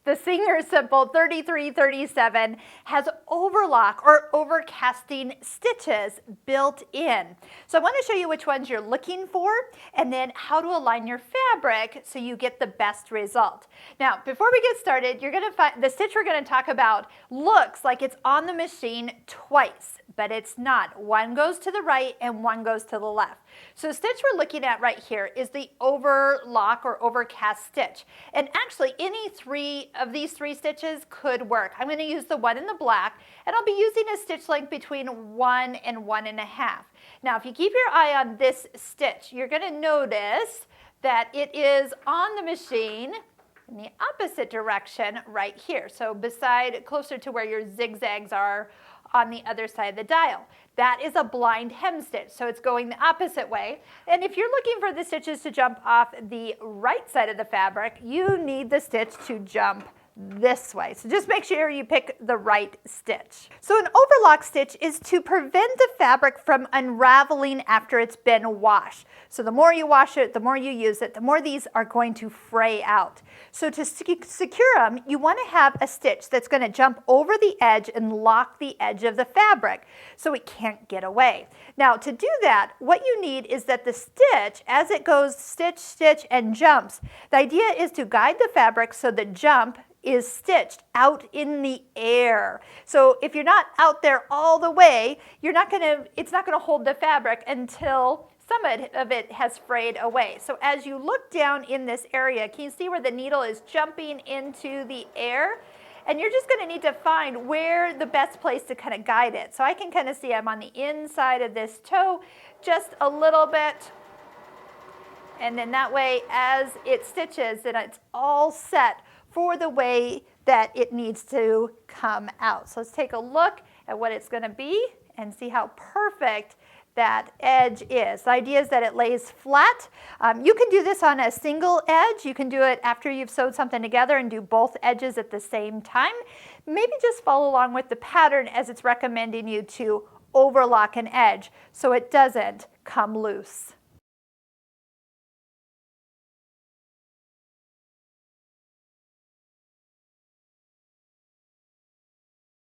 The Singer Simple 3337 has overlock or overcasting stitches built in. So I want to show you which ones you're looking for and then how to align your fabric so you get the best result. Now, before we get started, you're going to find the stitch we're going to talk about looks like it's on the machine twice, but it's not. One goes to the right and one goes to the left. So the stitch we're looking at right here is the overlock or overcast stitch. And actually any three of these three stitches could work. I'm going to use the one in the black, and I'll be using a stitch length between 1 and 1.5. Now if you keep your eye on this stitch, you're going to notice that it is on the machine in the opposite direction right here. So closer to where your zigzags are on the other side of the dial. That is a blind hem stitch, so it's going the opposite way. And if you're looking for the stitches to jump off the right side of the fabric, you need the stitch to jump this way. So just make sure you pick the right stitch. So an overlock stitch is to prevent the fabric from unraveling after it's been washed. So the more you wash it, the more you use it, the more these are going to fray out. So to secure them, you want to have a stitch that's going to jump over the edge and lock the edge of the fabric so it can't get away. Now to do that, what you need is that the stitch, as it goes stitch, stitch, and jumps, the idea is to guide the fabric so the jump is stitched out in the air. So if you're not out there all the way, it's not gonna hold the fabric until some of it has frayed away. So as you look down in this area, can you see where the needle is jumping into the air? And you're just gonna need to find where the best place to kind of guide it. So I can kind of see I'm on the inside of this toe just a little bit. And then that way, as it stitches, then it's all set for the way that it needs to come out. So let's take a look at what it's going to be and see how perfect that edge is. The idea is that it lays flat. You can do this on a single edge. You can do it after you've sewed something together and do both edges at the same time. Maybe just follow along with the pattern as it's recommending you to overlock an edge so it doesn't come loose.